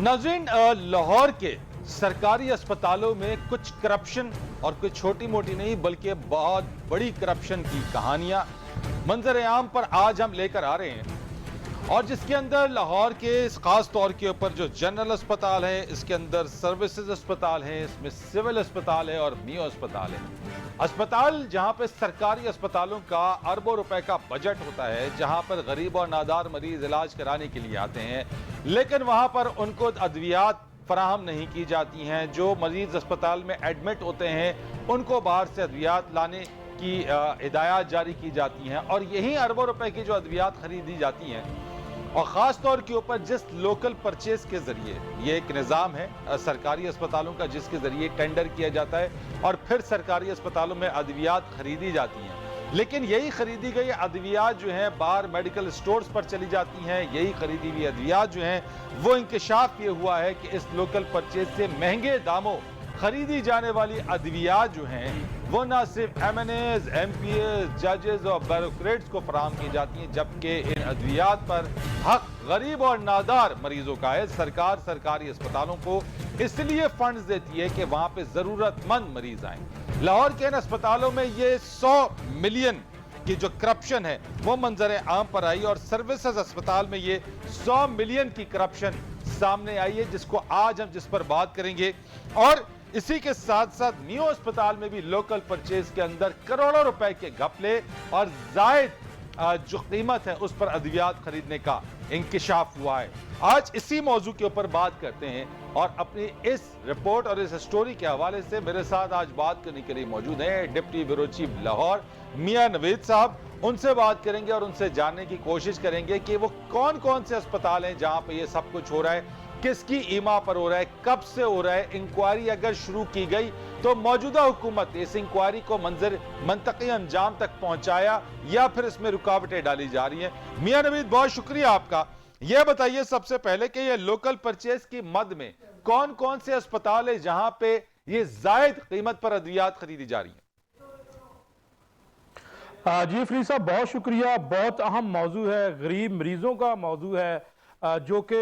नाज़रीन, लाहौर के सरकारी अस्पतालों में कुछ करप्शन और कुछ छोटी मोटी नहीं बल्कि बहुत बड़ी करप्शन की कहानियां मंजर आम पर आज हम लेकर आ रहे हैं। और जिसके अंदर लाहौर के इस खास तौर के ऊपर जो जनरल अस्पताल है, इसके अंदर सर्विसेज अस्पताल है, इसमें सिविल अस्पताल है और नियो अस्पताल है। अस्पताल जहां पे सरकारी अस्पतालों का अरबों रुपए का बजट होता है, जहां पर गरीब और नादार मरीज इलाज कराने के लिए आते हैं, लेकिन वहां पर उनको अद्वियात फराहम नहीं की जाती हैं। जो मरीज अस्पताल में एडमिट होते हैं उनको बाहर से अद्वियात लाने की हिदायत जारी की जाती हैं और यही अरबों रुपए की जो अद्वियात खरीदी जाती हैं और ख़ास तौर के ऊपर जिस लोकल परचेज के ज़रिए, ये एक निज़ाम है सरकारी अस्पतालों का जिसके ज़रिए टेंडर किया जाता है और फिर सरकारी अस्पतालों में अद्वियात खरीदी जाती हैं। लेकिन यही खरीदी गई अद्वियात जो हैं बाहर मेडिकल स्टोर्स पर चली जाती हैं। यही खरीदी हुई अद्वियात जो हैं वो इंकशाफ ये हुआ है कि इस लोकल परचेज से महंगे दामों खरीदी जाने वाली अद्वियात जो हैं वो ना सिर्फ MNAs, MPAs, जजेस और ब्यूरोक्रेट्स को फराहम की जाती हैं, जबकि इन अद्वियात पर हक गरीब और नादार मरीजों का है। सरकार सरकारी अस्पतालों को इसलिए फंड्स देती है कि वहां पे जरूरतमंद मरीज आए। लाहौर के इन अस्पतालों में ये 100 मिलियन की जो करप्शन है वो मंजर आम पर आई और सर्विसेज अस्पताल में ये 100 मिलियन की करप्शन सामने आई है, जिसको आज हम जिस पर बात करेंगे। और इसी के साथ साथ नियो अस्पताल में भी लोकल परचेज के अंदर करोड़ों रुपए के घपले और जायद जो कीमत है उस पर अद्वियात खरीदने का इंकिशाफ हुआ है। आज इसी मौजू के ऊपर बात करते हैं और अपनी इस रिपोर्ट और इस स्टोरी के हवाले से मेरे साथ आज बात करने के लिए मौजूद हैं डिप्टी ब्यूरो चीफ लाहौर मियां नवीद साहब। उनसे बात करेंगे और उनसे जानने की कोशिश करेंगे कि वो कौन कौन से अस्पताल हैं जहां पे ये सब कुछ हो रहा है, किसकी ईमा पर हो रहा है, कब से हो रहा है, इंक्वायरी अगर शुरू की गई तो मौजूदा हुकूमत इस इंक्वायरी को मंतकी अंजाम तक पहुंचाया या फिर इसमें रुकावटें डाली जा रही हैं। मियां नवीद, बहुत शुक्रिया आपका। यह बताइए सबसे पहले कि ये लोकल परचेज की मद में कौन कौन से अस्पताल है जहां पे ये जायद कीमत पर अद्वियात खरीदी जा रही है? जी फरीद साहब, बहुत शुक्रिया। बहुत अहम मौजू है, गरीब मरीजों का मौजू है जो कि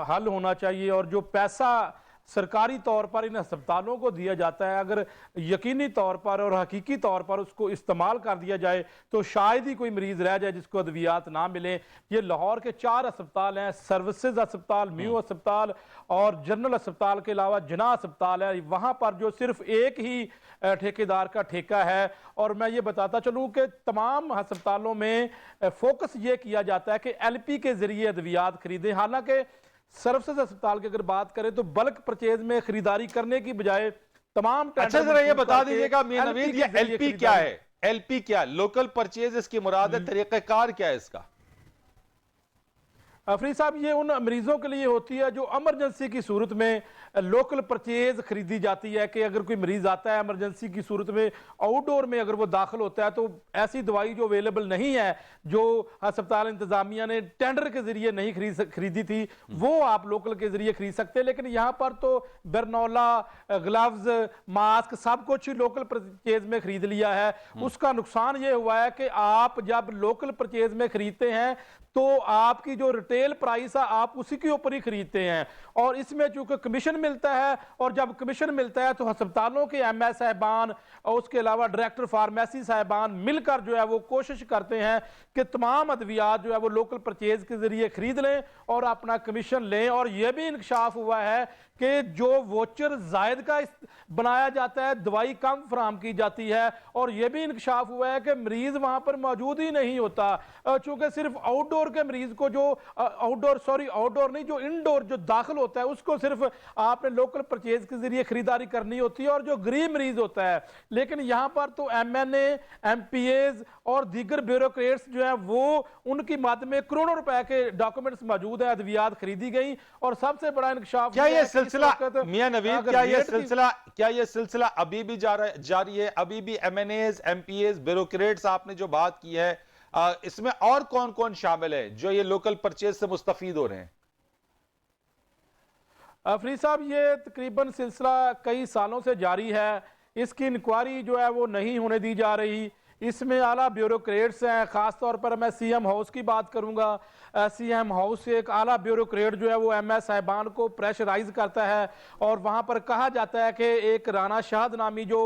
हल होना चाहिए। और जो पैसा सरकारी तौर पर इन अस्पतालों को दिया जाता है, अगर यकीनी तौर पर और हकीकी तौर पर उसको इस्तेमाल कर दिया जाए तो शायद ही कोई मरीज रह जाए जिसको अद्वियात ना मिले। ये लाहौर के 4 अस्पताल हैं, सर्विसेज अस्पताल, म्यू अस्पताल और जनरल अस्पताल के अलावा जना अस्पताल है। वहाँ पर जो सिर्फ एक ही ठेकेदार का ठेका है। और मैं ये बताता चलूँ कि तमाम अस्पतालों में फोकस ये किया जाता है कि LP के जरिए अद्वियात खरीदें। हालांकि सर्विसेज अस्पताल की अगर बात करें तो बल्क परचेज में खरीदारी करने की बजाय तमाम अच्छा, जरा ये बता दीजिएगा मियां नवीद, ये LP क्या है? LP क्या, लोकल परचेज इसकी मुराद है, तरीक़ाकार क्या है इसका? फरीद साहब, ये उन मरीजों के लिए होती है जो इमरजेंसी की सूरत में लोकल परचेज खरीदी जाती है कि अगर कोई मरीज आता है इमरजेंसी की सूरत में, आउटडोर में अगर वो दाखिल होता है तो ऐसी दवाई जो अवेलेबल नहीं है, जो अस्पताल इंतजामिया ने टेंडर के जरिए नहीं खरीदी थी, वो आप लोकल के जरिए खरीद सकते हैं। लेकिन यहाँ पर तो बर्नौला, ग्लव्स, मास्क सब कुछ लोकल परचेज में खरीद लिया है। उसका नुकसान ये हुआ है कि आप जब लोकल परचेज में खरीदते हैं तो आपकी जो रिटेल प्राइस है आप उसी के ऊपर ही खरीदते हैं और इसमें चूंकि कमीशन मिलता है, और जब कमीशन मिलता है तो अस्पतालों के MS साहबान और उसके अलावा डायरेक्टर फार्मेसी साहबान मिलकर जो है वो कोशिश करते हैं कि तमाम अद्वियात जो है वो लोकल परचेज के जरिए खरीद लें और अपना कमीशन लें। और यह भी इंकशाफ हुआ है कि जो वोचर जायद का बनाया जाता है, दवाई कम फराहम की जाती है। और यह भी इंकशाफ हुआ है कि मरीज वहां पर मौजूद ही नहीं होता, चूंकि सिर्फ आउटडोर के मरीज को जो आउटडोर नहीं, जो इनडोर जो दाखिल होता है उसको सिर्फ आपने लोकल परचेज के जरिए खरीदारी करनी होती है और जो गरीब मरीज होता है। लेकिन यहां पर तो MNA, MPAs और दीगर ब्यूरोक्रेट्स जो है वो उनकी मद में करोड़ों रुपए के डॉक्यूमेंट्स मौजूद है, अद्वियात खरीदी गई। और सबसे बड़ा इंकशाफ क्या ये सिलसिला मियां नवीद, क्या ये सिलसिला अभी भी जारी है? अभी भी MNAs, MPAs, ब्यूरोक्रेट्स आपने जो बात की है, इसमें और कौन कौन शामिल है जो ये लोकल परचेज से मुस्तफीद हो रहे हैं? फरीद साहब, ये तकरीबन सिलसिला कई सालों से जारी है। इसकी इंक्वायरी जो है वो नहीं होने दी जा रही। इसमें आला ब्यूरोक्रेट्स हैं। ख़ास तौर पर मैं सीएम हाउस की बात करूंगा। सीएम हाउस से एक आला ब्यूरोक्रेट जो है वो एमएस साहिबान को प्रेशराइज करता है और वहां पर कहा जाता है कि एक राना शाहद नामी जो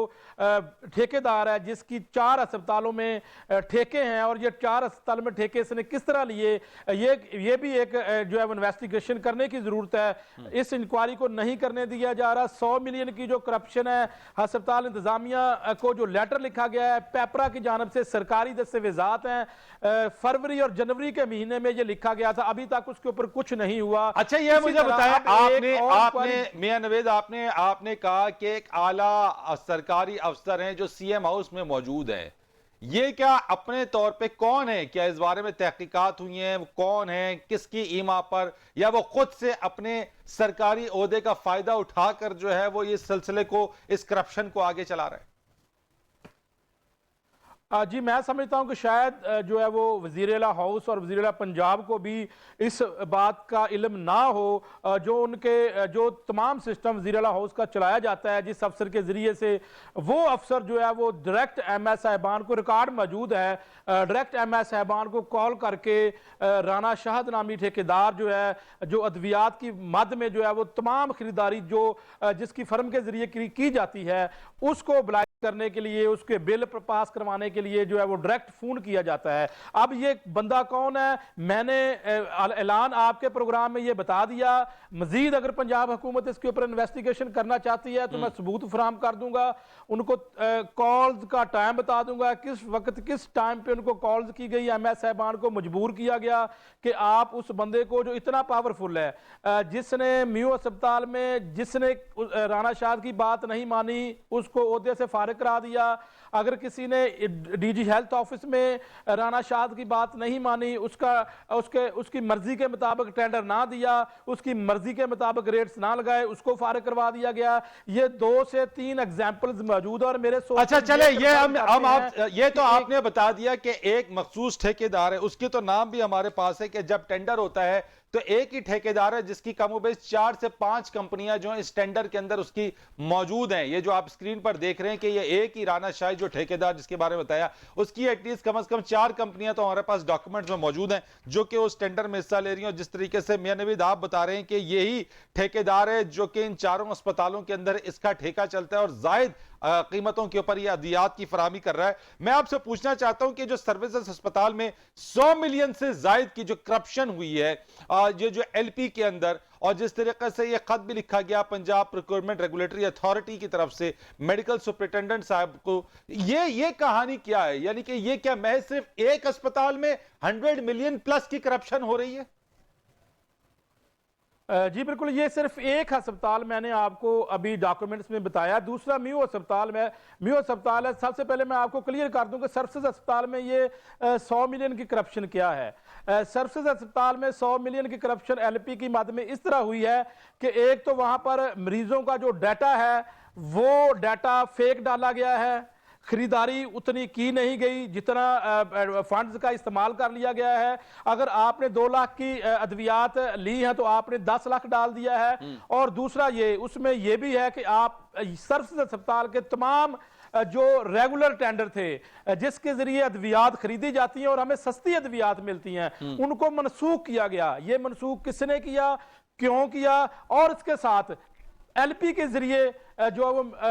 ठेकेदार है, जिसकी 4 अस्पतालों में ठेके हैं, और ये 4 अस्पताल में ठेके इसने किस तरह लिए, ये भी एक जो है इन्वेस्टिगेशन करने की जरूरत है। इस इंक्वायरी को नहीं करने दिया जा रहा। 100 मिलियन की जो करप्शन है, अस्पताल इंतजामिया को जो लेटर लिखा गया है पेपरा की जानब से, सरकारी दस्तावेजात हैं, फरवरी और जनवरी के महीने में ये लिखा गया था, अभी तक उसके ऊपर कुछ नहीं हुआ। अच्छा, ये मुझे बताएं, आपने मियां नवेद, आपने कहा कि एक आला सरकारी अफसर हैं जो सीएम हाउस में मौजूद है, ये क्या अपने तौर पे कौन है? क्या इस बारे में तहकीकात हुई है? कौन है, किसकी ईमा पर, या वो खुद से अपने सरकारी ओहदे का फायदा उठाकर जो है वो इस सिलसिले को, इस करप्शन को आगे चला रहा है? जी, मैं समझता हूं कि शायद जो है वो वज़ीर आला हाउस और वज़ीर आला पंजाब को भी इस बात का इल्म ना हो। जो उनके जो तमाम सिस्टम वज़ीर आला हाउस का चलाया जाता है, जिस अफसर के ज़रिए से, वो अफसर जो है वो डायरेक्ट एमएस साहिबान को, रिकॉर्ड मौजूद है, डायरेक्ट एमएस साहिबान को कॉल करके राना शाहद नामी ठेकेदार जो है, जो अद्वियात की मद में जो है वो तमाम खरीदारी जो जिसकी फर्म के ज़रिए की जाती है, उसको ब्लाइक करने के लिए, उसके बिल पास करवाने के लिए जो है वो डायरेक्ट फोन किया जाता है। अब ये बंदा कौन है, मैंने ऐलान आपके प्रोग्राम में ये बता दिया। मजीद अगर पंजाब हुकूमत इसके ऊपर इन्वेस्टिगेशन करना चाहती है तो मैं सबूत फराहम कर दूंगा, उनको कॉल्स का टाइम बता दूंगा, किस वक्त किस टाइम पे उनको कॉल्स की गई, एमएस साहिबान को मजबूर किया गया कि आप उस बंदे को जो इतना पावरफुल है, जिसने म्यू अस्पताल में जिसने राना शाहद की बात नहीं मानी, उसको ओहदे से फारिग करा दिया। अगर किसी ने डीजी हेल्थ ऑफिस में राना शाहद की बात नहीं मानी, उसकी मर्जी के मुताबिक टेंडर ना दिया, उसकी मर्जी के मुताबिक रेट्स ना लगाए, उसको फारिग करवा दिया गया। ये 2 से 3 एग्जांपल्स मौजूद है और मेरे सोच। अच्छा चले, ये ये तो आपने बता दिया कि एक मखसूस ठेकेदार है, उसके तो नाम भी हमारे पास है कि जब टेंडर होता है तो एक ही ठेकेदार है जिसकी कमोबेश 4 से 5 कंपनियां जो इस टेंडर के अंदर उसकी मौजूद हैं। ये जो आप स्क्रीन पर देख रहे हैं कि ये एक ही राना शाही जो ठेकेदार जिसके बारे में बताया, उसकी एटलीस्ट कम से कम 4 कंपनियां तो हमारे पास डॉक्यूमेंट्स में मौजूद हैं जो कि उस टेंडर में हिस्सा ले रही हैं। और जिस तरीके से मियां नवीद आप बता रहे हैं कि यही ठेकेदार है जो कि इन 4 अस्पतालों के अंदर इसका ठेका चलता है और जायद कीमतों के ऊपर यह अदियात की फराहमी कर रहा है। मैं आपसे पूछना चाहता हूं कि जो सर्विसेज अस्पताल में 100 मिलियन से जायद की जो करप्शन हुई है, ये जो एलपी के अंदर, और जिस तरीके से ये खत भी लिखा गया पंजाब प्रोक्योरमेंट रेगुलेटरी अथॉरिटी की तरफ से मेडिकल सुपरिटेंडेंट साहब को, ये कहानी क्या है? यानी कि ये क्या महज सिर्फ एक अस्पताल में 100 मिलियन प्लस की करप्शन हो रही है? जी बिल्कुल, ये सिर्फ एक अस्पताल मैंने आपको अभी डॉक्यूमेंट्स में बताया। दूसरा म्यू अस्पताल में, म्यू अस्पताल है। सबसे पहले मैं आपको क्लियर कर दूं कि सर्विसेज अस्पताल में ये 100 मिलियन की करप्शन क्या है। सर्विसेज अस्पताल में 100 मिलियन की करप्शन एलपी की मद में इस तरह हुई है कि एक तो वहां पर मरीजों का जो डाटा है वो डाटा फेक डाला गया है, खरीदारी उतनी की नहीं गई जितना फंड्स का इस्तेमाल कर लिया गया है। अगर आपने 2 लाख की अद्वियात ली है तो आपने 10 लाख डाल दिया है। और दूसरा ये, उसमें ये भी है कि आप सर्विसेज अस्पताल के तमाम जो रेगुलर टेंडर थे जिसके जरिए अद्वियात खरीदी जाती हैं और हमें सस्ती अद्वियात मिलती हैं, उनको मनसूख किया गया। ये मनसूख किसने किया, क्यों किया, और इसके साथ एलपी के जरिए जो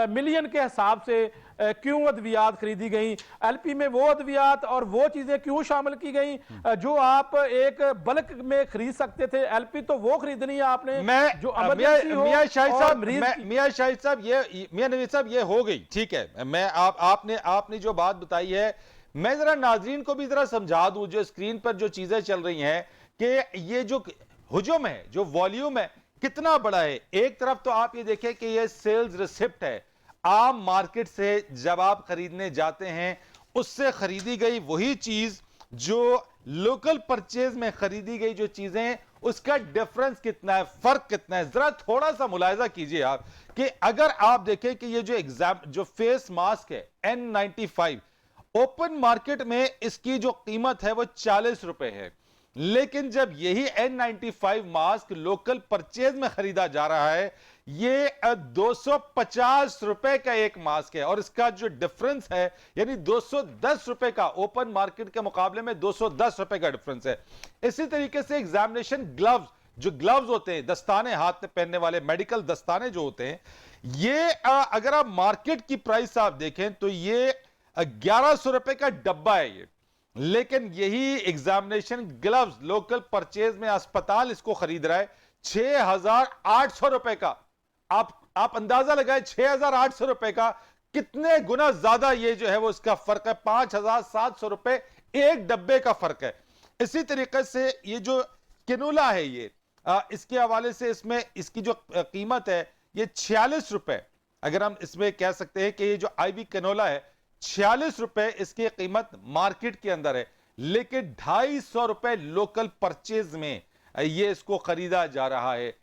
मिलियन के हिसाब से क्यों अद्वियात खरीदी गई, एलपी में वो अद्वियात और वो चीजें क्यों शामिल की गई जो आप एक बल्क में खरीद सकते थे। एलपी तो वो खरीदनी है आपने जो इमरजेंसी हो। मियां शाहिद साहब, ये मियां नवीद साहब, ये हो गई, ठीक है। मैं आपने जो बात बताई है, मैं जरा नाजरीन को भी जरा समझा दूं जो स्क्रीन पर जो चीजें चल रही हैं कि ये जो हुजूम है, जो वॉल्यूम है, कितना बड़ा है। एक तरफ तो आप ये देखें कि ये सेल्स रिसिप्ट है, आम मार्केट से जब आप खरीदने जाते हैं उससे खरीदी गई वही चीज जो लोकल परचेज में खरीदी गई जो चीजें, उसका डिफरेंस कितना है, फर्क कितना है। जरा थोड़ा सा मुलाहिजा कीजिए आप कि अगर आप देखें कि ये जो फेस मास्क है N95, ओपन मार्केट में इसकी जो कीमत है वो 40 रुपए है, लेकिन जब यही N95 मास्क लोकल परचेज में खरीदा जा रहा है ये 250 रुपए का एक मास्क है और इसका जो डिफरेंस है यानी 210 रुपए का ओपन मार्केट के मुकाबले में 210 रुपए का डिफरेंस है। इसी तरीके से एग्जामिनेशन ग्लव्स, जो ग्लव्स होते हैं, दस्ताने हाथ में पहनने वाले मेडिकल दस्ताने जो होते हैं, ये अगर आप मार्केट की प्राइस आप देखें तो ये 1100 रुपए का डब्बा है ये। लेकिन यही एग्जामिनेशन ग्लव्स लोकल परचेज में अस्पताल इसको खरीद रहा है 6,800 रुपए का। आप अंदाजा लगाए 6,800 रुपए का कितने गुना ज्यादा ये जो है वो इसका फर्क है। 5,700 रुपए एक डब्बे का फर्क है। इसी तरीके से ये जो किनोला है ये इसके हवाले से इसमें इसकी जो कीमत है ये 46 रुपए, अगर हम इसमें कह सकते हैं कि ये जो आईवी कैनोला है 46 रुपए इसकी कीमत मार्केट के अंदर है, लेकिन 250 रुपए लोकल परचेज में ये इसको खरीदा जा रहा है।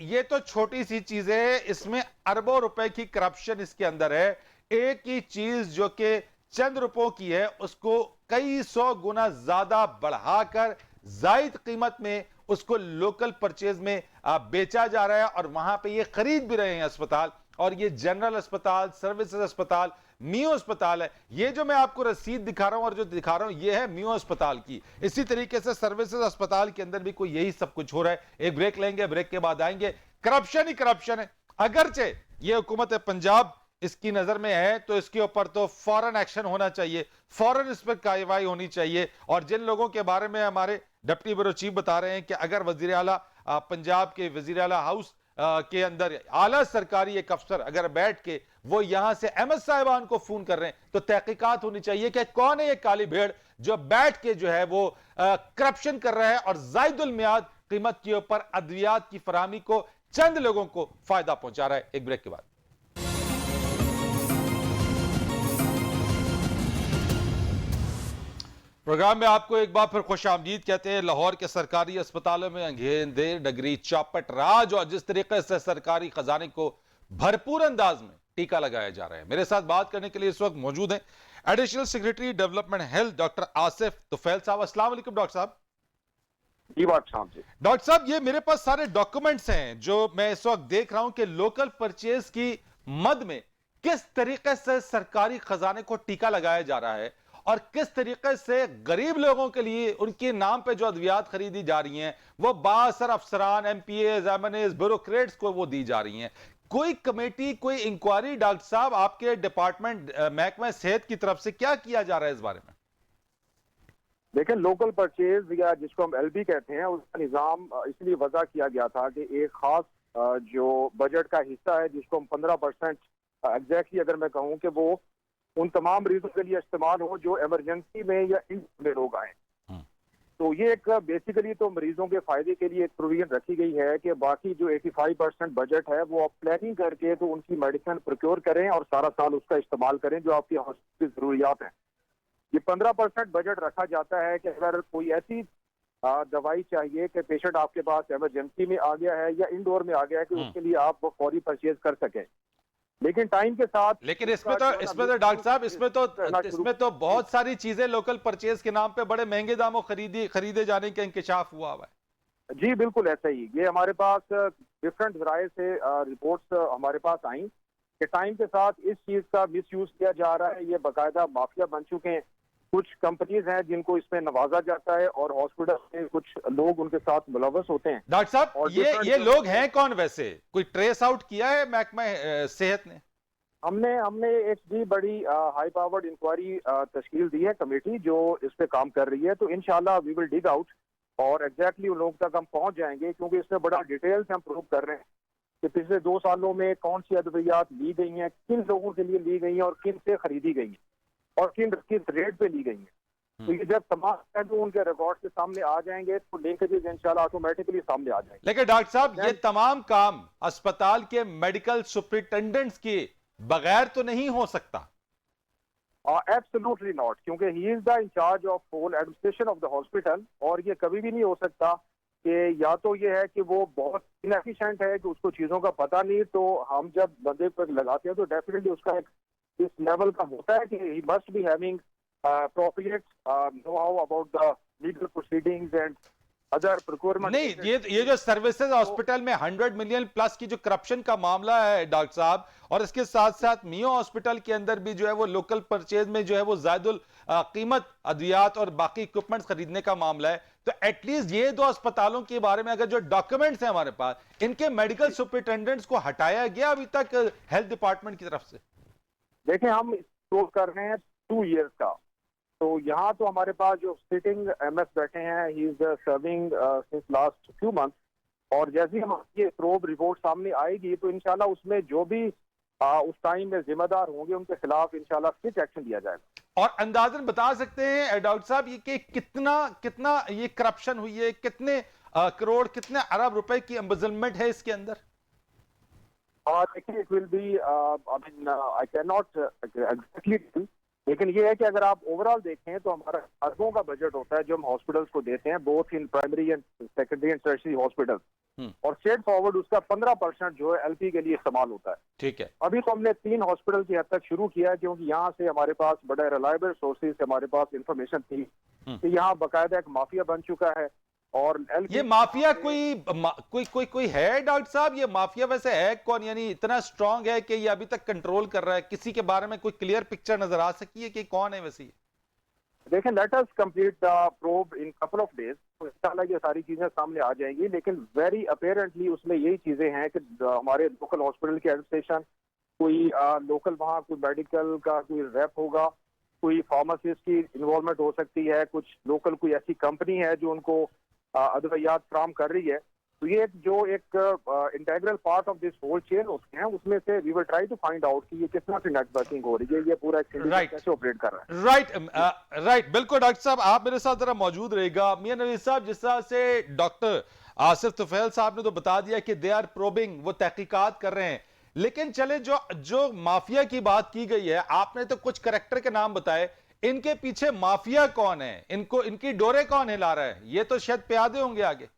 ये तो छोटी सी चीज है, इसमें अरबों रुपए की करप्शन इसके अंदर है। एक ही चीज जो कि चंद रुपयों की है उसको कई सौ गुना ज्यादा बढ़ाकर जायद कीमत में उसको लोकल परचेज में बेचा जा रहा है और वहां पे ये खरीद भी रहे हैं अस्पताल। और ये जनरल अस्पताल, सर्विसेज अस्पताल, मियो अस्पताल है। ये जो मैं आपको रसीद दिखा रहा हूं और जो दिखा रहा हूं ये है मियो अस्पताल की। इसी तरीके से सर्विसेज अस्पताल के अंदर भी कोई यही सब कुछ हो रहा है। एक ब्रेक लेंगे, ब्रेक के बाद आएंगे। करप्शन ही करप्शन है। अगरचे ये हुकूमत पंजाब इसकी नजर में है तो इसके ऊपर तो फौरन एक्शन होना चाहिए, फौरन इस पर कार्रवाई होनी चाहिए। और जिन लोगों के बारे में हमारे डिप्टी ब्यूरो चीफ बता रहे हैं कि अगर वजीर आला पंजाब के वजीर आला हाउस के अंदर आला सरकारी एक अफसर अगर बैठ के वो यहां से अहमद साहिबान को फोन कर रहे हैं तो तहकीकात होनी चाहिए कि कौन है ये काली भेड़ जो बैठ के जो है वो करप्शन कर रहा है और जायदुल मियाद कीमत के ऊपर अद्वियात की फराहमी को चंद लोगों को फायदा पहुंचा रहा है। एक ब्रेक के बाद प्रोग्राम में आपको एक बार फिर खुश आमदीद कहते हैं। लाहौर के सरकारी अस्पतालों में अंधेर डगरी चौपट राज और जिस तरीके से सरकारी खजाने को भरपूर अंदाज में टीका लगाया जा रहा है। मेरे साथ बात करने के लिए इस वक्त मौजूद हैं additional secretary development health doctor Asif Tufail साहब। अस्सलाम वालेकुम डॉक्टर साहब। जी बात साहब जी। डॉक्टर साहब ये मेरे पास सारे डॉक्यूमेंट्स हैं जो मैं इस वक्त देख रहा हूं कि लोकल परचेज की मद में किस तरीके से सरकारी खजाने को टीका लगाया जा रहा है और किस तरीके से गरीब लोगों के लिए उनके नाम पे जो अद्वियात खरीदी जा रही हैं वो बासर अफसरान, एमपीएज, एमएनएज, ब्यूरोक्रेट्स को वो दी जा रही हैं। कोई कमेटी, कोई इंक्वायरी डॉक्टर साहब आपके डिपार्टमेंट महकमा सेहत की तरफ से क्या किया जा रहा है इस बारे में? देखिए, लोकल परचेज या जिसको हम एलबी कहते हैं उसका निज़ाम इसलिए वजह किया गया था कि एक खास जो बजट का हिस्सा है जिसको हम 15% एग्जैक्टली अगर मैं कहूँ कि वो उन तमाम मरीजों के लिए इस्तेमाल हो जो इमरजेंसी में या इन में लोग आए। तो ये एक बेसिकली तो मरीजों के फायदे के लिए एक प्रोविजन रखी गई है कि बाकी जो 85% बजट है वो आप प्लानिंग करके तो उनकी मेडिसिन प्रोक्योर करें और सारा साल उसका इस्तेमाल करें जो आपकी हॉस्पिटल की जरूरियात हैं। ये 15% बजट रखा जाता है कि अगर कोई ऐसी दवाई चाहिए कि पेशेंट आपके पास इमरजेंसी में आ गया है या इंडोर में आ गया है कि उसके लिए आप वो फौरी परचेज कर सकें। लेकिन टाइम के साथ लेकिन इसमें तो डॉक्टर साहब इसमें तो बहुत सारी चीजें लोकल परचेज के नाम पे बड़े महंगे दामों खरीदे जाने का इंकशाफ हुआ है। जी बिल्कुल ऐसा ही। ये हमारे पास डिफरेंट जराए से रिपोर्ट्स हमारे पास आई कि टाइम के साथ इस चीज का मिसयूज किया जा रहा है। ये बाकायदा माफिया बन चुके हैं। कुछ कंपनीज हैं जिनको इसमें नवाजा जाता है और हॉस्पिटल में कुछ लोग उनके साथ मुलव्वस होते हैं। डॉक्टर साहब ये लोग हैं कौन? वैसे कोई ट्रेस आउट किया है महकमा सेहत ने? हमने एक भी बड़ी हाई पावर्ड इंक्वायरी तश्कील दी है, कमेटी जो इस पे काम कर रही है। तो इंशाल्लाह वी विल डिग आउट और एग्जैक्टली उन लोगों तक हम पहुंच जाएंगे, क्योंकि इसमें बड़ा डिटेल से हम प्रूव कर रहे हैं कि पिछले 2 सालों में कौन सी अद्वियात ली गई हैं, किन लोगों के लिए ली गई हैं और किन से खरीदी गई हैं और किस रेट पे ली गई हैं। तो ये जब तमाम जो उनके रिकॉर्ड के सामने आ जाएंगे तो लिंकेजेस इंशाल्लाह ऑटोमेटिकली सामने आ जाएंगे। लेकिन डॉक्टर साहब ये तमाम काम अस्पताल के मेडिकल सुपरिटेंडेंट्स के बगैर तो नहीं हो सकता। एब्सोल्युटली नॉट, क्योंकि he is the in-charge of whole administration of the hospital. और ये कभी भी नहीं हो सकता कि या तो ये है कि वो बहुत इनएफिशिएंट है कि उसको चीजों का पता नहीं, तो हम जब बंदे पर लगाते हैं तो डेफिनेटली उसका एक इस लेवल का होता है कि he must be having appropriate know-how about the legal proceedings and other procurement नहीं, ये जो सर्विसेज हॉस्पिटल में 100 मिलियन प्लस की जो करप्शन का मामला है डॉक्टर साहब, और इसके साथ साथ मियो हॉस्पिटल के अंदर भी जो है वो लोकल परचेज में जो है वो जायदुल कीमत अद्वियात और बाकी इक्विपमेंट्स खरीदने का मामला है, तो एटलीस्ट ये दो अस्पतालों के बारे में अगर जो डॉक्यूमेंट्स हैं हमारे पास, इनके मेडिकल सुपरिटेंडेंट्स को हटाया गया अभी तक हेल्थ डिपार्टमेंट की तरफ से? देखें, हम स्टोर कर रहे हैं 2 इयर्स का, तो यहाँ तो हमारे पास जो सिटिंग एमएस बैठे हैं, he is serving since last few month, और जैसे ही हमारी ये प्रोब रिपोर्ट सामने आएगी तो इंशाल्लाह उसमें जो भी उस टाइम में जिम्मेदार होंगे उनके खिलाफ इंशाल्लाह स्ट्रिक्ट एक्शन लिया जाएगा। और अंदाजन बता सकते हैं डॉक्टर साहब ये कि कितना ये करप्शन हुई है, कितने करोड़, कितने अरब रुपए की एम्बेजलमेंट है इसके अंदर? देखिए, it will be, I mean I can not exactly, लेकिन ये है कि अगर आप ओवरऑल देखें तो हमारा अरबों का बजट होता है जो हम हॉस्पिटल्स को देते हैं, both in primary and secondary and tertiary hospital, और स्ट्रेट फॉरवर्ड उसका 15% जो है एलपी के लिए इस्तेमाल होता है। ठीक है। अभी तो हमने 3 हॉस्पिटल की हद तक शुरू किया है, क्योंकि यहाँ से हमारे पास बड़ा रिलायबल सोर्सेज से हमारे पास इंफॉर्मेशन थी कि यहाँ बाकायदा एक माफिया बन चुका है। और ये माफिया कोई है डॉक्टर साहब? ये माफिया वैसे है कौन, यानी इतना स्ट्रांग है कि ये अभी तक कंट्रोल कर रहा है? किसी के बारे में कोई क्लियर पिक्चर नजर आ सकी है कि कौन है वैसे? देखें, let us complete the probe in couple of days, तो इंशाल्लाह ये सारी चीजें सामने आ जाएंगी। लेकिन वेरी अपेरेंटली उसमें यही चीजें हैं कि हमारे लोकल हॉस्पिटल की एडमिनिस्ट्रेशन, कोई लोकल वहाँ कोई मेडिकल का कोई रेप होगा, कोई फार्मासिस्ट की इन्वॉल्वमेंट हो सकती है, कुछ लोकल कोई ऐसी कंपनी है जो उनको अद्वियात फ्राहम कर रही है, तो ये जो एक integral part of this whole chain होते हैं, उसमें से we will try to find out कि ये कितना सी नेटवर्किंग हो रही है, ये पूरा कैसे ऑपरेट कर रहा है। राइट, बिल्कुल डॉक्टर साहब, आप मेरे साथ जरा मौजूद रहेगा। मियां नवीद साहब, जिस तरह से डॉक्टर आसिफ तुफैल साहब ने तो बता दिया कि दे आर प्रोबिंग, वो तहकीकात कर रहे हैं, लेकिन चले जो माफिया की बात की गई है, आपने तो कुछ करैक्टर के नाम बताए, इनके पीछे माफिया कौन है, इनकी डोरे कौन हिला रहा है? ये तो शायद प्यादे होंगे आगे।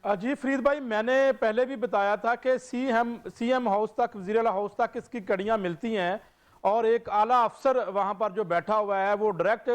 जी फरीद भाई, मैंने पहले भी बताया था कि सीएम हाउस तक, वज़ीर आला हाउस तक इसकी कड़ियां मिलती हैं, और एक आला अफसर वहां पर जो बैठा हुआ है वो डायरेक्ट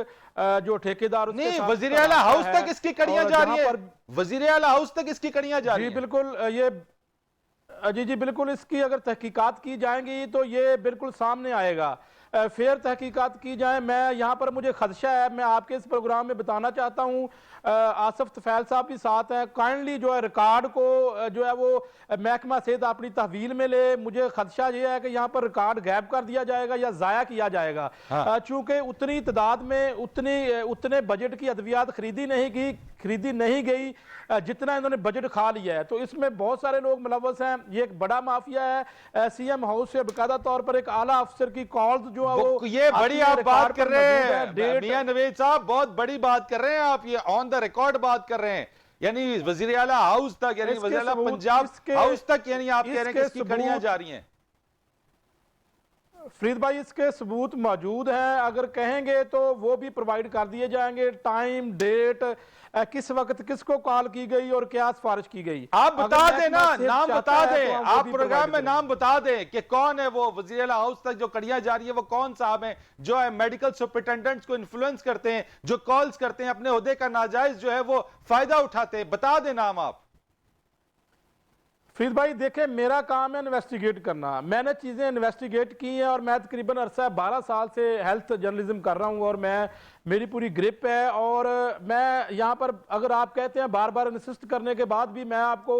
जो ठेकेदार नहीं, वज़ीर आला हाउस तक इसकी कड़ियां जा रही है, वज़ीर आला हाउस तक इसकी कड़ियां जा रही है। जी बिल्कुल, ये जी बिल्कुल, इसकी अगर तहकीकात की जाएंगी तो ये बिल्कुल सामने आएगा, फेयर तहकीकात की जाए। मैं यहाँ पर मुझे खदशा है, मैं आपके इस प्रोग्राम में बताना चाहता हूँ, आसिफ तुफैल साहब भी साथ हैं, काइंडली जो है रिकॉर्ड को जो है वो महकमा सेहत अपनी तहवील में ले। मुझे खदशा ये है कि यहाँ पर रिकॉर्ड गैप कर दिया जाएगा या ज़ाया किया जाएगा, चूंकि उतनी तादाद में उतने बजट की अद्वियात खरीदी नहीं गई जितना इन्होंने बजट खा लिया है। तो इसमें बहुत सारे लोग मुलव्वस हैं, ये एक बड़ा माफिया है। सीएम हाउस से बाकायदा तौर पर एक आला अफसर की कॉल्स जो है वो ये बड़ी आप बात कर रहे हैं मियां नवीद साहब, बहुत बड़ी बात कर रहे हैं आप, ये ऑन द रिकॉर्ड बात कर रहे हैं, यानी वज़ीर आला हाउस तक, यानी वज़ीर आला पंजाब हाउस तक, यानी आप कह रहे हैं कि इसकी कड़ियां जा रही हैं। फरीद भाई, इसके सबूत मौजूद हैं, अगर कहेंगे तो वो भी प्रोवाइड कर दिए जाएंगे, टाइम, डेट, किस वक्त किसको कॉल की गई और क्या सिफारिश की गई। आप बता दें ना, नाम बता दें, आप प्रोग्राम में नाम बता दें कि कौन है वो वज़ीर आला हाउस तक जो कड़ियां जा रही है, वो कौन साहब हैं जो है मेडिकल सुपरिटेंडेंट्स को इन्फ्लुएंस करते हैं, जो कॉल्स करते हैं, अपने ओहदे का नाजायज जो है वो फायदा उठाते हैं, बता दें नाम आप। फरीद भाई देखें, मेरा काम है इन्वेस्टिगेट करना, मैंने चीज़ें इन्वेस्टिगेट की हैं, और मैं तकरीबन अरसा 12 साल से हेल्थ जर्नलिज्म कर रहा हूं, और मेरी पूरी ग्रिप है। और मैं यहाँ पर, अगर आप कहते हैं बार बार इंसिस्ट करने के बाद भी, मैं आपको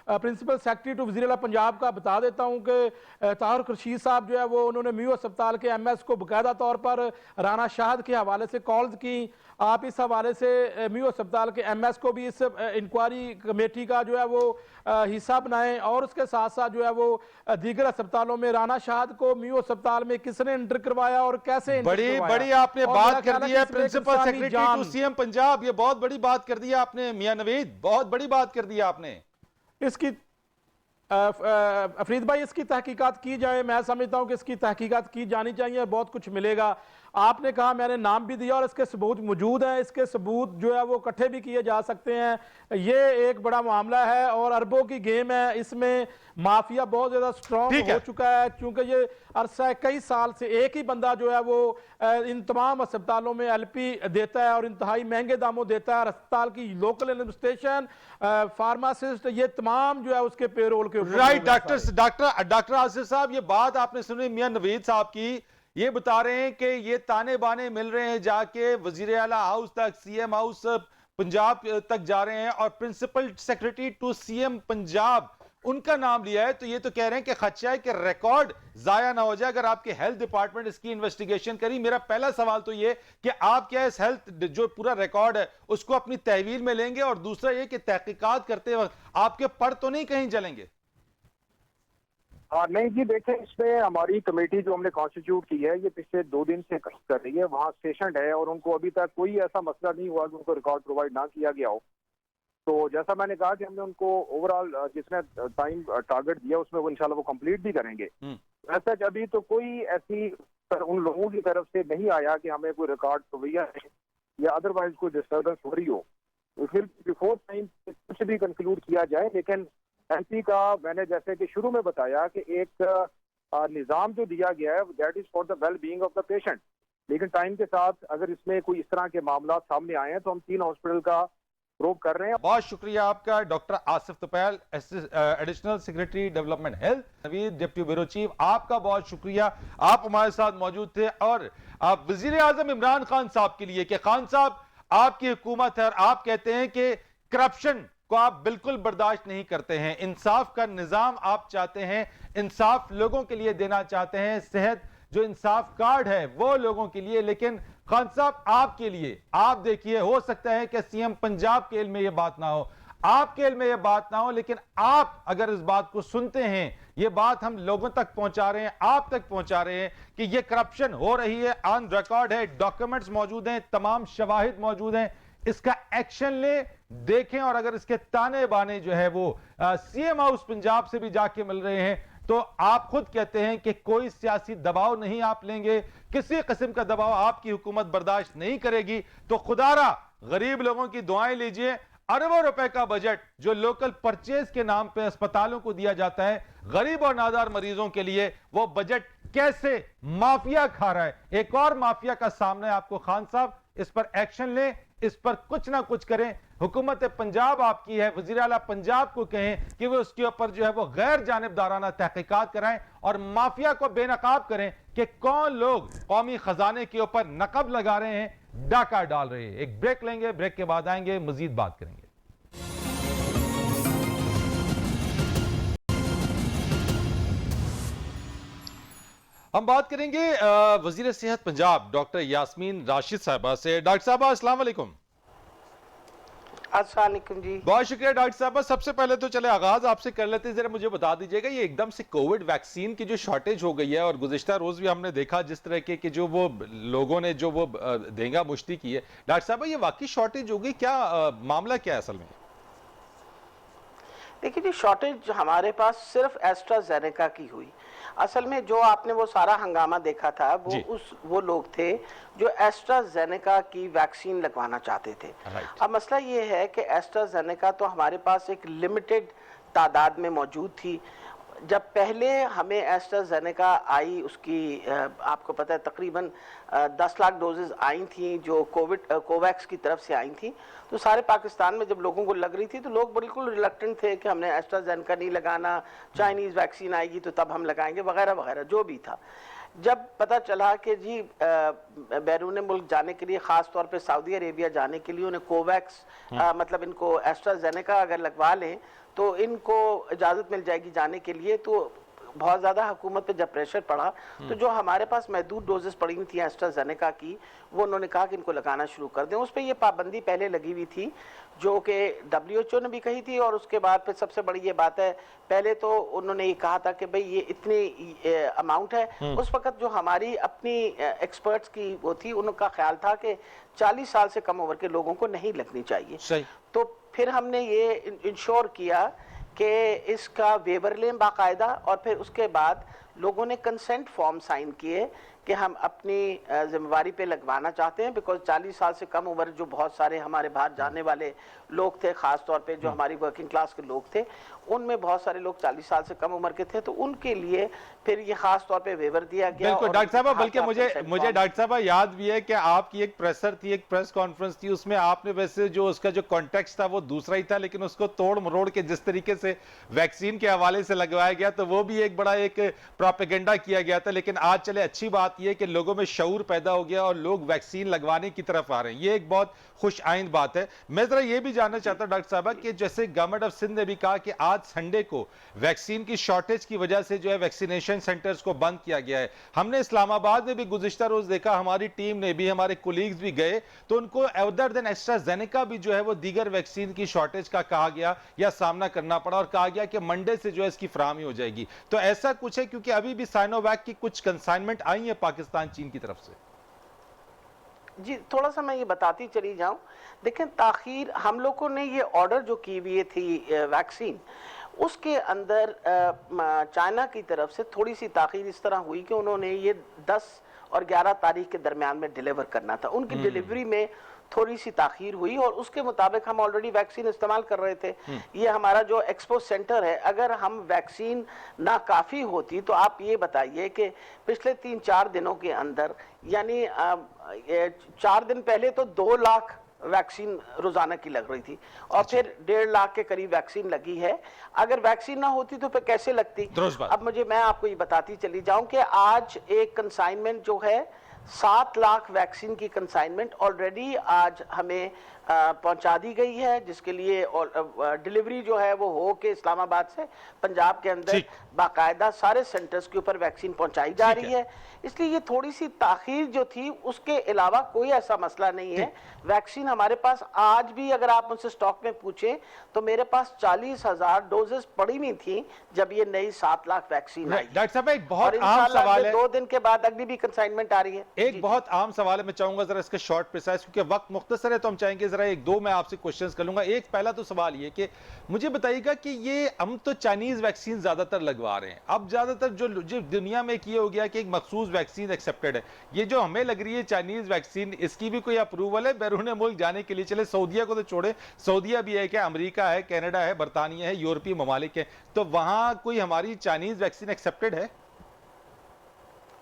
प्रिंसिपल सेक्रेटरी टू वज़ीर आला पंजाब का बता देता हूँ कि ताहिर खुर्शीद साहब जो है वो, उन्होंने मियो अस्पताल के एमएस को बाकायदा तौर पर राना शाहद के हवाले से कॉल्स की। आप इस हवाले से मियो अस्पताल के एमएस को भी इस इंक्वायरी कमेटी का जो है वो हिस्सा बनाएं, और उसके साथ साथ जो है वो दीगर अस्पतालों में राना शाहद को मियो अस्पताल में किसने एंटर करवाया और कैसे बड़ी आपने बात कर दी है, principal secretary to CM Punjab, ये बहुत बड़ी बात कर दी है आपने मियां नवीद, बहुत बड़ी बात कर दी है आपने। फरीद भाई, इसकी तहकीकात की जाए, मैं समझता हूं कि इसकी तहकीकात की जानी चाहिए, बहुत कुछ मिलेगा। आपने कहा, मैंने नाम भी दिया और इसके सबूत मौजूद हैं, इसके सबूत जो है वो इकट्ठे भी किए जा सकते हैं। ये एक बड़ा मामला है और अरबों की गेम है, इसमें माफिया बहुत ज्यादा स्ट्रॉन्ग हो चुका है, क्योंकि ये अरसा कई साल से एक ही बंदा जो है वो इन तमाम अस्पतालों में एलपी देता है और इंतहाई महंगे दामों देता है। अस्पताल की लोकल एडमिनिस्ट्रेशन, फार्मासिस्ट, ये तमाम जो है उसके पेरोल के ऊपर। राइट, डॉक्टर आसिफ साहब, ये बात आपने सुनी मियां नवीद साहब की, ये बता रहे हैं कि ये ताने बाने मिल रहे हैं, जाके वजीर आला हाउस तक, सीएम हाउस पंजाब तक जा रहे हैं और principal secretary to CM Punjab उनका नाम लिया है। तो ये तो कह रहे हैं कि खदशा है कि रिकॉर्ड जाया ना हो जाए अगर आपके हेल्थ डिपार्टमेंट इसकी इन्वेस्टिगेशन करी। मेरा पहला सवाल तो ये कि आप क्या इस हेल्थ जो पूरा रिकॉर्ड है उसको अपनी तहवील में लेंगे, और दूसरा ये कि तहकीकात करते वक्त आपके पर तो नहीं कहीं जलेंगे? नहीं जी, देखें, इसमें हमारी कमेटी जो हमने कॉन्स्टिट्यूट की है ये पिछले 2 दिन से काम कर रही है, वहाँ स्टेशन है और उनको अभी तक कोई ऐसा मसला नहीं हुआ कि उनको रिकॉर्ड प्रोवाइड ना किया गया हो। तो जैसा मैंने कहा कि हमने उनको ओवरऑल जितने टाइम टारगेट दिया उसमें वो इंशाल्लाह वो कंप्लीट भी करेंगे। वैसे अभी तो कोई ऐसी उन लोगों की तरफ से नहीं आया कि हमें कोई रिकॉर्ड मुहैया है या अदरवाइज कोई डिस्टर्बेंस हो रही हो। फिर बिफोर टाइम कुछ भी कंक्लूड किया जाए, लेकिन एमपी का मैंने जैसे कि शुरू में बताया कि एक निज़ाम जो दिया गया है that is for the well being of the patient, लेकिन टाइम के साथ अगर इसमें कोई इस तरह के मामला सामने आए हैं तो हम 3 हॉस्पिटल का प्रोब कर रहे हैं। बहुत शुक्रिया आपका doctor Asif Tufail, additional secretary development health, Naveed deputy bureau chief, आपका बहुत शुक्रिया, आप हमारे साथ मौजूद थे। और आप वजीर आजम इमरान खान साहब के लिए कि खान साहब आपकी हुकूमत है और आप कहते हैं कि करप्शन को आप बिल्कुल बर्दाश्त नहीं करते हैं, इंसाफ का निजाम आप चाहते हैं, इंसाफ लोगों के लिए देना चाहते हैं, सेहत जो इंसाफ कार्ड है वो लोगों के लिए। लेकिन खान साहब आपके लिए, आप देखिए, हो सकता है कि सीएम पंजाब के इल्म में यह बात ना हो, आपके इल्म में यह बात ना हो, लेकिन आप अगर इस बात को सुनते हैं, यह बात हम लोगों तक पहुंचा रहे हैं, आप तक पहुंचा रहे हैं कि यह करप्शन हो रही है, ऑन रिकॉर्ड है, डॉक्यूमेंट्स मौजूद हैं, तमाम शवाहिद मौजूद हैं, इसका एक्शन ले, देखें। और अगर इसके ताने बाने जो है वो सीएम हाउस पंजाब से भी जाके मिल रहे हैं, तो आप खुद कहते हैं कि कोई सियासी दबाव नहीं आप लेंगे, किसी किस्म का दबाव आपकी हुकूमत बर्दाश्त नहीं करेगी। तो खुदारा गरीब लोगों की दुआएं लीजिए। अरबों रुपए का बजट जो लोकल परचेज के नाम पे अस्पतालों को दिया जाता है गरीब और नादार मरीजों के लिए, वो बजट कैसे माफिया खा रहा है। एक और माफिया का सामने आपको खान साहब, इस पर एक्शन लें, इस पर कुछ ना कुछ करें। हुकूमत पंजाब आपकी है, वज़ीर आला पंजाब को कहें कि वो उसके ऊपर जो है वो गैर जानिबदाराना तहकीकात कराएं और माफिया को बेनकाब करें कि कौन लोग कौमी खजाने के ऊपर नकब लगा रहे हैं, डाका डाल रहे हैं। एक ब्रेक लेंगे, ब्रेक के बाद आएंगे, मजीद बात करेंगे। हम बात करेंगे वजीर सेहत पंजाब डॉक्टर यास्मीन राशिद साहबा से। डॉक्टर साहबा अस्सलाम वालेकुम। अस्सलाम वालेकुम जी। बहुत शुक्रिया डॉक्टर साहबा। सबसे पहले तो चले आगाज आपसे कर लेते हैं, जरा मुझे बता दीजिएगा, ये एकदम से कोविड वैक्सीन की जो शॉर्टेज हो गई है और गुज़िश्ता रोज भी हमने देखा जिस तरह के जो वो लोगों ने जो वो देंगा मुश्ती की है, डॉक्टर साहबा ये वाकई शॉर्टेज हो गई, क्या मामला क्या है असल में? देखिए जी, शॉर्टेज हमारे पास सिर्फ एस्ट्राजेनेका की हुई। असल में जो आपने वो सारा हंगामा देखा था वो लोग थे जो एस्ट्राजेनेका की वैक्सीन लगवाना चाहते थे। अब मसला ये है कि एस्ट्राजेनेका तो हमारे पास एक लिमिटेड तादाद में मौजूद थी। जब पहले हमें एस्ट्राजेनेका आई, उसकी आपको पता है तकरीबन 10 लाख डोजेज आई थी जो कोवैक्स की तरफ से आई थी। तो सारे पाकिस्तान में जब लोगों को लग रही थी तो लोग बिल्कुल रिलक्टेंट थे कि हमने एस्ट्राजेनेका नहीं लगाना, चाइनीज़ वैक्सीन आएगी तो तब हम लगाएंगे, वगैरह वगैरह जो भी था। जब पता चला कि जी बैरून मुल्क जाने के लिए, ख़ास तौर पे सऊदी अरेबिया जाने के लिए उन्हें कोवैक्स मतलब इनको एस्ट्राजेनेका अगर लगवा लें तो इनको इजाज़त मिल जाएगी जाने के लिए, तो बहुत ज़्यादा हुकूमत पे जब प्रेशर पड़ा तो जो हमारे पास महदूद डोजेस पड़ी हुई थी एस्ट्राजेनेका की, वो उन्होंने कहा कि इनको लगाना शुरू कर दें। उस पर ये पाबंदी पहले लगी हुई थी जो कि WHO ने भी कही थी, और उसके बाद फिर सबसे बड़ी ये बात है, पहले तो उन्होंने ये कहा था कि भाई ये इतनी अमाउंट है। उस वक्त जो हमारी अपनी एक्सपर्ट्स की वो थी, उनका ख्याल था कि 40 साल से कम उम्र के लोगों को नहीं लगनी चाहिए। सही। तो फिर हमने ये इंश्योर किया कि इसका वेवर लें बाकायदा, और फिर उसके बाद लोगों ने कंसेंट फॉर्म साइन किए कि हम अपनी जिम्मेवारी पे लगवाना चाहते हैं, बिकॉज 40 साल से कम उम्र जो बहुत सारे हमारे बाहर जाने वाले लोग थे, ख़ास तौर पे जो हमारी वर्किंग क्लास के लोग थे, उनमें बहुत सारे लोग 40 साल से कम उम्र के थे, तो उनके लिए फिर ये खास तौर पे वेवर दिया गया। बिल्कुल डॉक्टर साहब, बल्कि मुझे डॉक्टर साहब याद भी है कि आपकी एक प्रेसर थी, एक प्रेस कॉन्फ्रेंस थी, उसमें आपने वैसे जो उसका जो कॉन्टेक्स्ट था वो दूसरा ही था, लेकिन उसको तोड़ मरोड़ के जिस तरीके से वैक्सीन के हवाले से लगवाया गया, तो वो भी एक बड़ा एक प्रोपेगेंडा किया गया था। लेकिन आज चले अच्छी बात यह कि लोगों में शऊर पैदा हो गया और लोग वैक्सीन लगवाने की तरफ आ रहे हैं, ये एक बहुत खुश आइंद बात है। मैं जरा ये भी जानना चाहता हूं डॉक्टर साहब कि जैसे गवर्नमेंट ऑफ सिंध ने भी कहा कि आज संडे को वैक्सीन की शॉर्टेज की वजह से जो है वैक्सीनेशन सेंटर्स को बंद किया गया है। हमने इस्लामाबाद में भी गुज़िश्ता रोज देखा, हमारी टीम ने भी, हमारे कोलीग्स भी गए, तो उनको अदर देन एस्ट्राजेनेका भी जो है वो दीगर वैक्सीन की शॉर्टेज का कहा गया या सामना करना पड़ा, और कहा गया कि मंडे से जो है इसकी फराहमी हो जाएगी। तो ऐसा कुछ है, क्योंकि अभी भी साइनोवैक की कुछ कंसाइनमेंट आई है पाकिस्तान चीन की तरफ से। जी, थोड़ा सा मैं ये बताती चली जाऊं। देखें, ताखीर हम लोगों ने ये ऑर्डर जो की हुई थी वैक्सीन, उसके अंदर चाइना की तरफ से थोड़ी सी ताखीर इस तरह हुई कि उन्होंने ये 10 और 11 तारीख के दरमियान में डिलीवर करना था। उनकी डिलीवरी में थोड़ी सी ताखीर हुई, और उसके मुताबिक हम ऑलरेडी वैक्सीन इस्तेमाल कर रहे थे। ये हमारा जो एक्सपो सेंटर है, अगर हम वैक्सीन नाकाफी होती तो आप ये बताइए कि पिछले 3-4 दिनों के अंदर, यानी 4 दिन पहले तो 2 लाख वैक्सीन रोजाना की लग रही थी, और फिर 1.5 लाख के करीब वैक्सीन लगी है। अगर वैक्सीन ना होती तो फिर कैसे लगती? अब मैं आपको ये बताती चली जाऊं कि आज एक कंसाइनमेंट जो है 7 लाख वैक्सीन की कंसाइनमेंट ऑलरेडी आज हमें पहुंचा दी गई है, जिसके लिए डिलीवरी जो है वो हो के इस्लामाबाद से पंजाब के अंदर बाकायदा सारे सेंटर्स के ऊपर वैक्सीन पहुंचाई जा रही है। इसलिए ये थोड़ी सी ताखीर जो थी, उसके अलावा कोई ऐसा मसला नहीं है। वैक्सीन हमारे पास आज भी, अगर आप मुझसे स्टॉक में पूछें तो मेरे पास 40,000 डोजेस पड़ी हुई थी जब ये नई 7 लाख वैक्सीन आई। डॉक्टर साहब, एक बहुत आम सवाल है, 2 दिन के बाद अगली भी कंसाइनमेंट आ रही है। एक बहुत आम सवाल है, मैं चाहूंगा जरा इसके शॉर्ट प्रिसाइज, क्योंकि वक्त मुख्तसर है, तो हम चाहेंगे जरा 1-2 मैं आपसे क्वेश्चंस कर लूंगा। एक पहला तो सवाल ये कि मुझे बताइएगा कि ये हम तो चाइनीज वैक्सीन ज्यादातर लगवा रहे हैं, अब ज्यादातर जो दुनिया में किया हो गया कि एक मखसूस वैक्सीन एक्सेप्टेड है, ये जो हमें लग रही है चाइनीज वैक्सीन, इसकी भी कोई अप्रूवल है बैरून मुल्क जाने के लिए? चले सऊदीया को तो छोड़े, सऊदीया भी है क्या, अमेरिका है, कनाडा है, बरतानिया है, यूरोपीय ममालिक है, तो वहां कोई हमारी चाइनीज वैक्सीन एक्सेप्टेड है?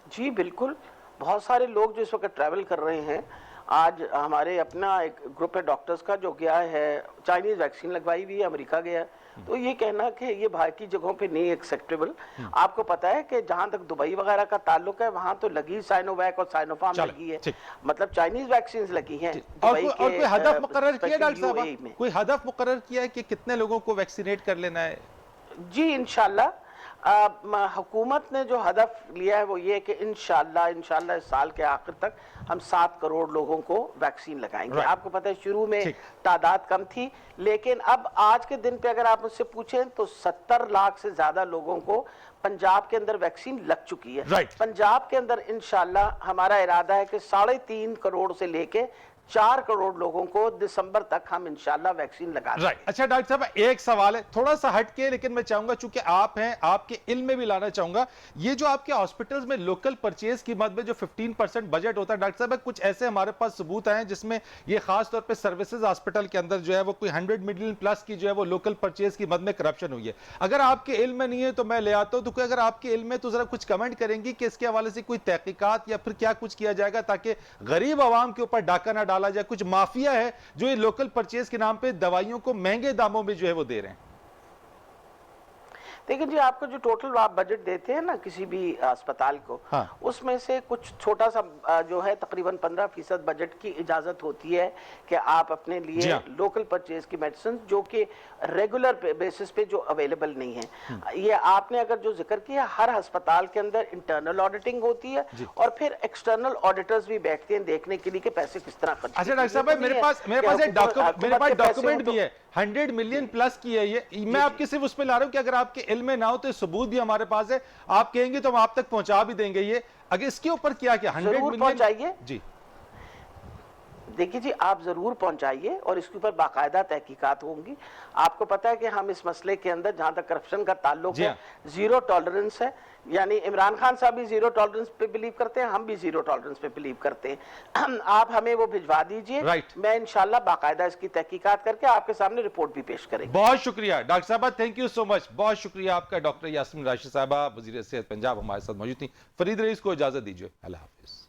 जी बिल्कुल, बहुत सारे लोग जो इस वक्त ट्रैवल कर रहे हैं, आज हमारे अपना एक ग्रुप है डॉक्टर्स का जो गया है, चाइनीज वैक्सीन लगवाई हुई है, अमेरिका गया। तो ये कहना कि ये बाहर की जगहों पे नहीं एक्सेप्टेबल। आपको पता है कि जहां तक दुबई वगैरह का ताल्लुक है, वहां तो लगी साइनोवैक और साइनोफार्म लगी है, मतलब चाइनीज वैक्सीन लगी हैं। और कोई हदफ मुकर्रर किया डॉक्टर साहब, कोई हदफ मुकर्रर किया है कि कितने लोगों को वैक्सीनेट कर लेना है? जी इंशाल्लाह हुकूमत ने जो हदफ लिया है वो ये है कि इंशाल्लाह इस साल के आखिर तक हम 7 करोड़ लोगों को वैक्सीन लगाएंगे। आपको पता है शुरू में तादाद कम थी, लेकिन अब आज के दिन पे अगर आप मुझसे पूछें तो 70 लाख से ज्यादा लोगों को पंजाब के अंदर वैक्सीन लग चुकी है। पंजाब के अंदर इंशाल्लाह हमारा इरादा है कि 3.5 करोड़ से लेके 4 करोड़ लोगों को दिसंबर तक हम इंशाल्लाह वैक्सीन लगा देंगे। अच्छा डॉक्टर साहब, एक सवाल है थोड़ा सा हटके, लेकिन मैं चाहूंगा चूंकि आप हैं, आपके इल्म में भी लाना चाहूंगा, ये जो आपके हॉस्पिटल्स में लोकल परचेज की मद में जो 15% बजट होता है डॉक्टर साहब, कुछ ऐसे हमारे पास सबूत आए हैं जिसमें ये खास तौर पे सर्विसेज हॉस्पिटल के अंदर जो है वो कोई 100 मिलियन प्लस की जो है वो लोकल परचेज की मद में करप्शन हुई है। अगर आपके इल्म में नहीं है तो मैं ले आता हूं, तो अगर आपके इल्म में तो जरा कुछ कमेंट करेंगी कि इसके हवाले से कोई तहकीकात या फिर क्या कुछ किया जाएगा ताकि गरीब आवाम के ऊपर डाका ना डाला जाए? कुछ माफिया है जो ये लोकल परचेज के नाम पे दवाइयों को महंगे दामों में जो है वो दे रहे हैं। देखिए जी, आपको जो टोटल आप बजट देते हैं ना किसी भी अस्पताल को, उसमें से कुछ छोटा सा जो है तकरीबन 15% बजट की इजाजत होती है कि आप अपने लिए लोकल परचेज की मेडिसिन जो कि रेगुलर बेसिस पे जो अवेलेबल नहीं है। ये आपने अगर जो जिक्र किया, हर अस्पताल के अंदर इंटरनल ऑडिटिंग होती है और फिर एक्सटर्नल ऑडिटर्स भी बैठते हैं देखने के लिए कि पैसे किस तरह खर्च। अच्छा डॉक्टर साहब, मेरे पास एक डॉक्यूमेंट भी है, 100 मिलियन प्लस की है ये। मैं आपके सिर्फ उस पर ला रहा हूं कि अगर आपके इल्म में ना हो तो सबूत भी हमारे पास है, आप कहेंगे तो हम आप तक पहुंचा भी देंगे। ये अगर इसके ऊपर क्या 100 मिलियन चाहिए जी देखिए जी, आप जरूर पहुंचाइए और इसके ऊपर बाकायदा तहकीकात होंगी। आपको पता है कि हम इस मसले के अंदर जहां तक करप्शन का ताल्लुक है, जीरो टॉलरेंस है। यानी इमरान खान साहब भी जीरो टॉलरेंस पे बिलीव करते हैं, हम भी जीरो टॉलरेंस पे बिलीव करते हैं। आप हमें वो भिजवा दीजिए, मैं इंशाल्लाह बाकायदा इसकी तहकीकात करके आपके सामने रिपोर्ट भी पेश करेंगे। बहुत शुक्रिया डॉक्टर साहबा, थैंक यू सो मच, बहुत शुक्रिया आपका। डॉक्टर यास्मीन राशिद साहबा, वजीर सेहत पंजाब, हमारे साथ मौजूद थी। फरीद रईस को इजाजत दीजिए, अल्लाह हाफिज।